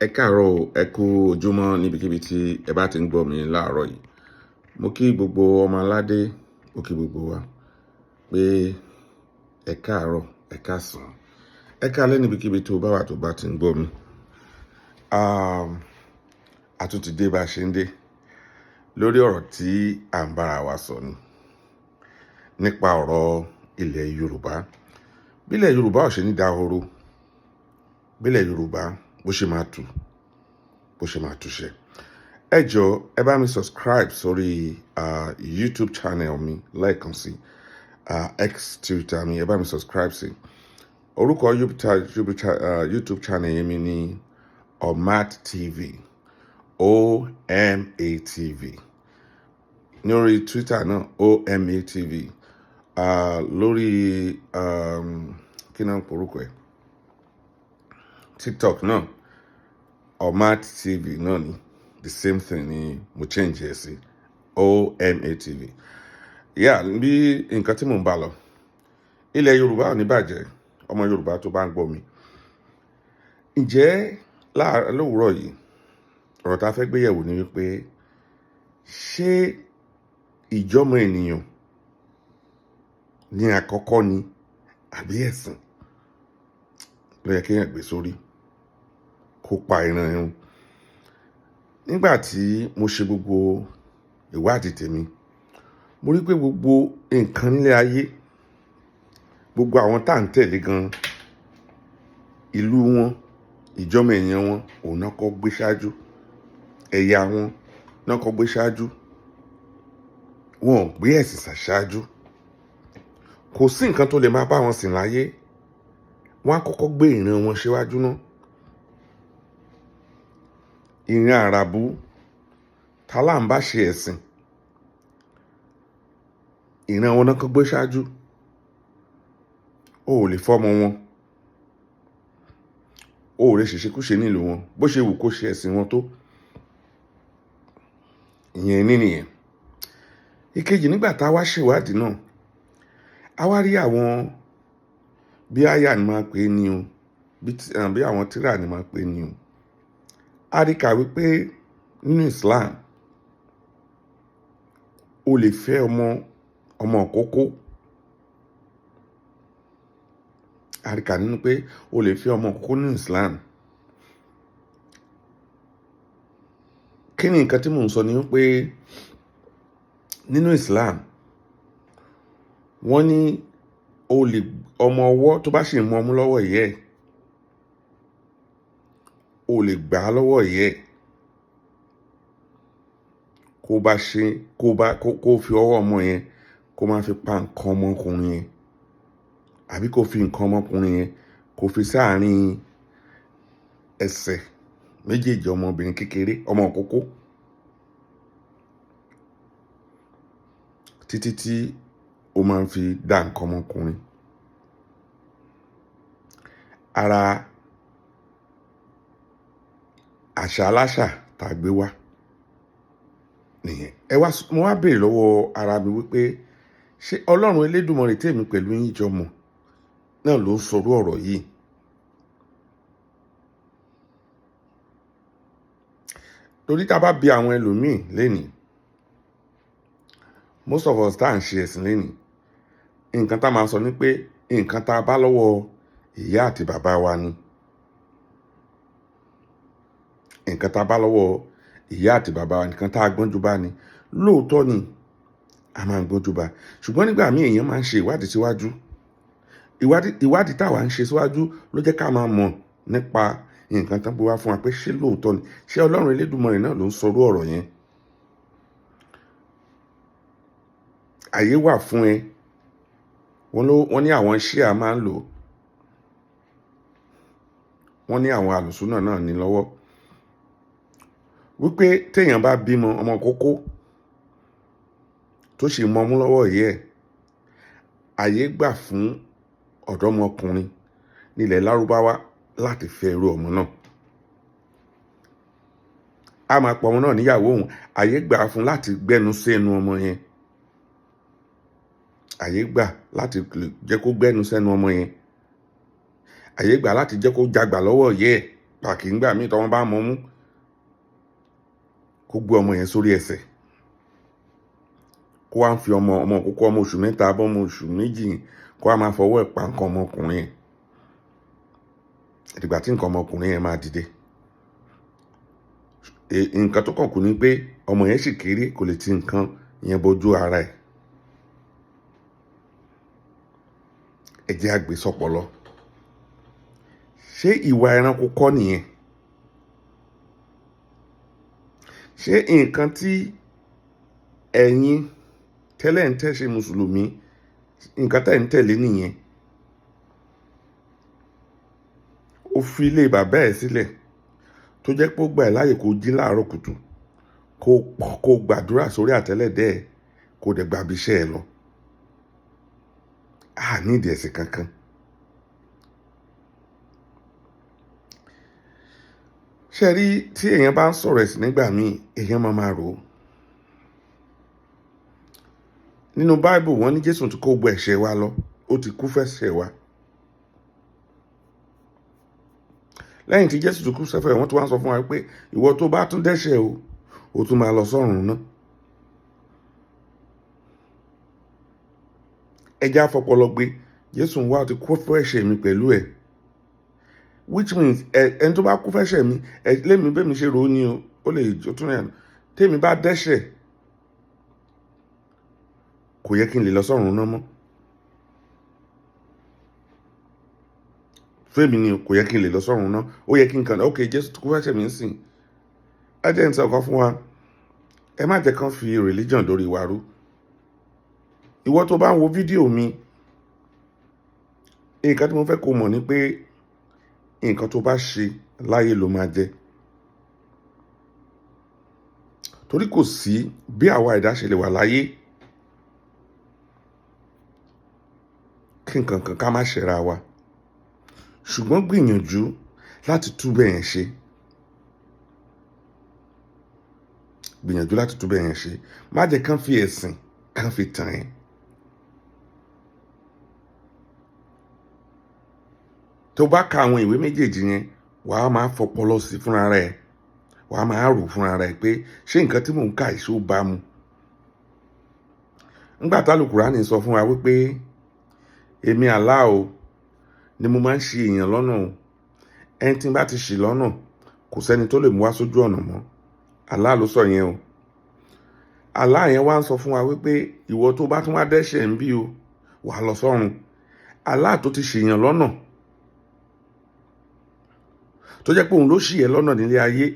Ẹ káàárọ̀ o, ẹ kú ojúmọ́ níbikíbi tí ẹ bá ti ń gbọ́ mi láàárọ̀ yìí. Mo kí gbogbo ọmọ aládé, mo kí gbogbo wa pé ẹ káàárọ̀, ẹ káàsán, ẹ káalẹ́ níbikíbi tó bá wà tó bá ti ń gbọ́ mi. A tún ti dé bá a ṣe ń dé lórí ọ̀rọ̀ tí à ń bára wa sọ nípa ọ̀rọ̀ ilẹ̀ Yorùbá. Bílẹ̀ Yorùbá ò ṣe ní dahoro, bílẹ̀ Yorùbá bó ṣe máa tù, bó ṣe máa túṣẹ. Ẹ jọ̀ọ́ ẹ bá mi subscribe sórí YouTube channel mi lẹ́ẹ̀kan sí, X Twitter mi, ẹ bá mi subscribe sí. Orúkọ YouTube channel yẹn mi ní Omat TV, OMATV. Ní orí Twitter náà OMATV. Lórí kí náà porúkọ ẹ̀, TikTok náà Omat TV náà ni the same thing ni mo change ẹ̀ sí OMATV. Bí nǹkan tí mò ń bá lọ, ilẹ̀ Yorùbá ò ní bàjẹ́, ọmọ Yorùbá tó bá ń gbọ́ mi. Ǹjẹ́ lówùúrọ̀ yìí ọ̀rọ̀ tá a fẹ́ gbé yẹ̀wò ni wípé ṣé ìjọ́mọ ènìyàn ní àkọ́kọ́ ni àbí ẹ̀sìn ló yẹ kéèyàn gbé sórí kó pa ìran irun? Nígbà tí mo ṣe gbogbo ìwádìí tèmi, mo rí pé gbogbo nǹkan nílé ayé, gbogbo àwọn tá à ń tẹ̀lé gan, ìlú wọn, ìjọ́mọ ènìyàn wọn òun náà kọ́ gbé ṣáájú, ẹ̀yà wọn náà kọ́ gbé ṣáájú, wọn ò gbé ẹ̀sìn ṣáájú. Kò sí nǹkan tó lè máa bá wọn sìn láyé, wọn á kọ́kọ́ gbé ìran wọn síwájú náà. Ìran àràbù tá là ń bá ṣe ẹ̀sìn, ìran wọn náà kọ́ gbé ṣáájú. O ò lè fọ́mọ wọn, o ò lè ṣèṣekúṣe nílùú wọn bó ṣe wù kó ṣe ẹ̀sìn wọn tó. Ìyẹn nìyẹn. Ìkejì, nígbà tá a wá ṣèwádìí náà, a wá rí àwọn bí àyà ni máa pè é ní o, bí àwọn tírà ni máa pè é ní o. A rí kà wípé nínú Islam o lè fẹ́ ọmọ ìkókó. A rí kà nínú pé o lè fẹ́ ọmọ ìkókó nínú Islam. Kí ni nǹkan tí mò ń sọ ni wípé nínú Islam wọ́n ní ọmọ ọwọ́ tó bá ṣì ń mu ọmú lọ́wọ́ ìyá ẹ̀, o lè gbà á lọ́wọ́ ìyá ẹ̀ kó fi ọwọ́ ọmọ yẹn kó máa fi pa nǹkan ọmọkùnrin yẹn, àbí kó fi nǹkan ọmọkùnrin yẹn kó fi sáàárín ẹsẹ̀ méjèèjì ọmọbìnrin kékeré, ọmọ ìkókó, títí tí ó máa ń fi dá nǹkan ọmọkùnrin. Ara àṣà aláṣà tá a gbé wá nìyẹn. Mo wá béèrè lọ́wọ́ ara mi wípé ṣé Ọlọ́run Elédùmarè tèmi pẹ̀lú yín jọ mọ̀ náà ló ń sọrú ọ̀rọ̀ yìí? Torí tá a bá bi àwọn ẹlòmíì lénìí, most of us tá à ń ṣe ẹ̀sìn lénìí, nǹkan tá a máa sọ ni pé nǹkan tá a bá lọ́wọ́ ìyá àti bàbá wa ni. Nǹkan tá a bá lọ́wọ́ ìyá àti bàbá wa, nǹkan tá a gbọ́njú bá ni. Lóòótọ́ ni a máa ń gbọ́njú bá, ṣùgbọ́n nígbà míì èèyàn máa ń ṣe ìwádìí síwájú. Ìwádìí táwa ń ṣe síwájú ló jẹ́ ká máa mọ̀ nípa nǹkan tán gbé wá fún wa pé ṣé lóòótọ́ ni, ṣé Ọlọ́run Elédùmarè náà ló ń sọrú ọ̀rọ̀ yẹn. Àyè wà fún ẹ, wọ́n ní àwọn Ṣíà máa ń lò, wọ́n ní àwọn àlùsúnà náà ní lọ́wọ́, wípé téèyàn bá bímọ ọmọ kókó tó sì mọ ọmú lọ́wọ́ ìyá ẹ̀, àyè gbà fún ọ̀dọ́mọkùnrin nílẹ̀ Lárúbáwá láti fẹ́ irú ọmọ náà. A máa pọ̀ ọmọ náà níyàwó òun, àyè gbà fún láti gbẹ́nu sẹ́nu ọmọ yẹn. Àyè gbà láti jẹ́ kó gbẹ́nu sẹ́nu ọmọ yẹn. Àyè gbà láti jẹ́ kó jagbà lọ́wọ́ ìyá ẹ̀. pàkì ńgbà míì tọ́wọ́n bá mọ́ mú kó gbé ọmọ yẹn sórí ẹsẹ̀ kó wá ń fi ọmọ kókó ọmọ oṣù mẹ́ta abọ́ ọmọ oṣù méjì kó wá máa fọwọ́ ẹ̀ pa nǹkan ọmọkùnrin yẹn ìdìgbà tí nǹkan ọmọkùnrin yẹn máa dìde. Nǹkan tó kàn kù ni pé ọmọ yẹn sì kéré kò lè ti nǹkan yẹn bojú ara ẹ̀. Ẹ jẹ́ á gbé sọ́pọlọ. Ṣé ìwà ẹranko kọ́ nìyẹn? Ṣé nǹkan tí ẹ̀yin tẹ́lẹ̀ ń tẹ̀sí mùsùlùmí nǹkan tẹ́ ń tẹ̀lé nìyẹn? Ó fi ilé bàbá ẹ̀ sílẹ̀ tó jẹ́ pé ó gbà ẹ́ láàyè kó jí láàárọ̀ kùtù kó gbàdúrà sórí àtẹ́lẹ̀dẹ́ ẹ̀ kó dẹ̀ gbàbí iṣẹ́ ẹ lọ. A nídìí ẹ̀sìn kankan. Ṣé rí tí èèyàn bá ń sọ̀rọ̀ ẹ̀sìn nígbà míì èèyàn máa rò ó. Nínú Bible wọ́n ní Jésù ti kó gbogbo ẹ̀ṣẹ̀ wa lọ, ó ti kú fẹ́ṣẹ̀ wa. Lẹ́yìn tí Jésù ti kú fẹ́ṣẹ̀ wọ́n tún wá sọ fún wa pé ìwọ tó bá tún dẹ́ṣẹ̀ o tún máa lọ sọ́run náà. Ẹja fọpọlọ gbé Jésù ń wá ti kú fún ẹ̀ṣẹ̀ mi pẹ̀lú ẹ̀, which means ẹni tó bá kú fẹ́ṣẹ̀ mi lémi bẹ́ẹ̀ mi ṣe rò ó ní o, ó lè jó tún yàn. Tèmi bá dẹ́ṣẹ̀ kò yẹ kí n lè lọ sọ́run náà mọ́. Fẹ́mi ni kò yẹ kí n lè lọ sọ́run náà. Ó yẹ kí n kàn ok Jésù kú fẹ́ṣẹ̀ mi ń sìn. Ẹ jẹ́ n sọ nǹkan fún wa. Ẹ má jẹ́ kán fi religion dórí wa rú. Ìwọ tó bá ń wo fídíò mi, nǹkan tí mo fẹ́ kó mọ̀ ni pé nǹkan tó bá ṣe láyé ló máa jẹ. Torí kò sí bí àwa ẹ̀dá ṣe lè wà láyé kí nǹkan kan ká má ṣẹ̀ra wa. Ṣùgbọ́n gbìyànjú láti túbẹ̀ yẹn ṣe. Gbìyànjú láti túbẹ̀ yẹn ṣe. Má jẹ́ kán fi ẹ̀sìn kán fi tàn ẹ́. Tó bá ka àwọn ìwé méjèèjì yẹn wàá máa fọpọlọ sí fúnra rẹ̀, wàá máa rò fúnra rẹ̀ pé ṣé nǹkan tí mò ń kà ìṣó bá mu. Nígbà tí Al-Qur'ani sọ fún wa wípé èmi Allah o ni mo máa ń ṣì èèyàn lọ́nà o, ẹni tí n bá ti ṣì lọ́nà kò sẹ́ni tó lè mú wá sójú ọ̀nà mọ́. Allah ló sọ yẹn o. Allah yẹn wá ń sọ fún wa wípé ìwọ tó bá tún wá dẹ́ṣẹ̀ ń bí o wàá lọ sọ́run. Allah tó ti ṣì èèyàn lọ́nà tó jẹ́ pé òun ló ṣì ẹ́ lọ́nà nílé ayé,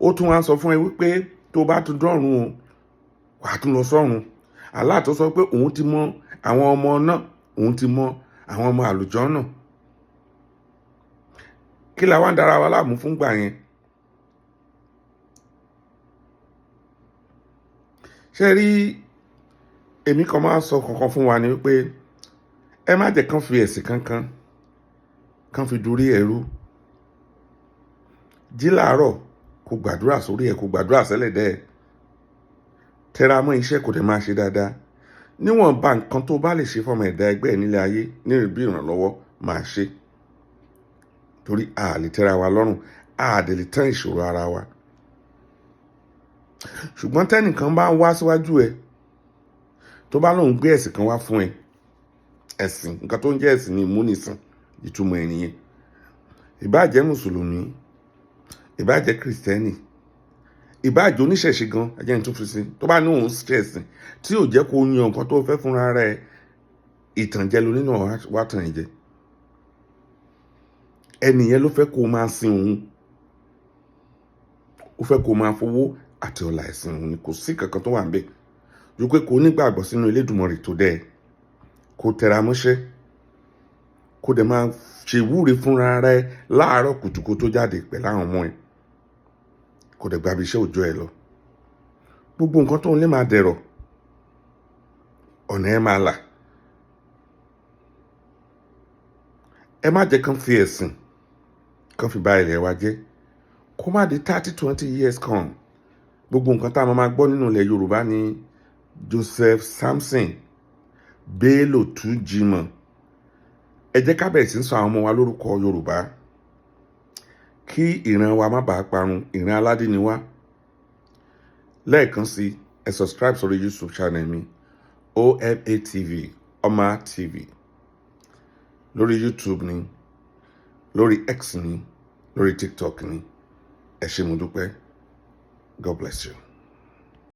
ó tún wá ń sọ fún ẹ wípé tó bá tún dọ́run o wàá tún lọ sọ́run. Allah tó sọ pé òun ti mọ àwọn ọmọ náà, òun ti mọ àwọn ọmọ àlùjànnà. Kí la wá ń dára wa láàmú fún gbà yẹn? Ṣé rí èmi kan máa sọ kankan fún wa ni wípé ẹ má jẹ́ kán fi ẹ̀sìn kankan kán fi dorí ẹrú. Jí láàárọ̀ kó gbàdúrà sórí ẹ̀, kó gbàdúrà sẹ́lẹ̀dẹ́ ẹ̀. Tẹra mọ́ iṣẹ́ kò dẹ̀ máa ṣe dáadáa. Níwọ̀nba nǹkan tó bá lè ṣe fọmọ ẹ̀dá ẹgbẹ́ ẹ̀ nílé ayé ní bí ìrànlọ́wọ́ máa ṣe. Torí a lè tẹ́ra wa lọ́rùn, a dẹ̀ lè tán ìṣòro ara wa. Ṣùgbọ́n tẹ́nìkan bá wá síwájú ẹ tó bá lóun gbé ẹ̀sìn kan wá fún ẹ, ẹ̀sìn nǹkan tó ń jẹ́ ẹ̀sìn ni ìmúnisìn, ìtumọ̀ ẹ̀ nìyẹn. Ìbá jẹ́ mùsùlùmí, ìbá jẹ́ kìrìsìtẹ́nì, ìbá jẹ́ oníṣẹ̀ṣe gan, ẹjẹ́ ní tún fi sí, tó bá ní òun ṣe ẹ̀sìn tí ò jẹ́ kó yan nǹkan tó fẹ́ fúnra rẹ̀, ìtànjẹ ló nínú wá tàn jẹ. Ẹnìyẹn ló fẹ́ kó máa sin òun, ó fẹ́ kó máa fowó àti ọlà ẹ̀sìn òun ni, kò sí kankan tó wà ń bẹ̀ ju pé kó nígbàgbọ́ sínú Elédùmarè tó dẹ́ ẹ, kó tẹra mọ́ṣẹ́, kó dẹ̀ máa ṣe ìwúre fúnra rẹ̀ láàárọ̀ kùtùkù tó jáde pẹ̀lú àwọn ọmọ ẹ̀, kó dẹ̀ gbàbí iṣẹ́ òòjọ́ ẹ lọ. Gbogbo nǹkan tó ń lé máa dẹ̀rọ̀, ọ̀nà ẹ máa là. Ẹ má jẹ́ kán fi ẹ̀sìn kán fi bà ilẹ̀ wa jẹ́. Kó má di 30-20 years kan gbogbo nǹkan tá a máa gbọ́ nínú ilẹ̀ Yorùbá ni Joseph Samson, Bello Tujimo. Ẹ jẹ́ ká bẹ̀rẹ̀ sí sọ àwọn ọmọ wa lórúkọ Yorùbá. kí ìran wa má bàa parun, ìran aládé ni wá. Lẹ́ẹ̀kan sí, ẹ subscribe sórí YouTube channel mi OMA TV, Oma TV, lórí YouTube ni, lórí X ni, lórí TikTok ni. Ẹ ṣé mo dúpẹ́. God bless you.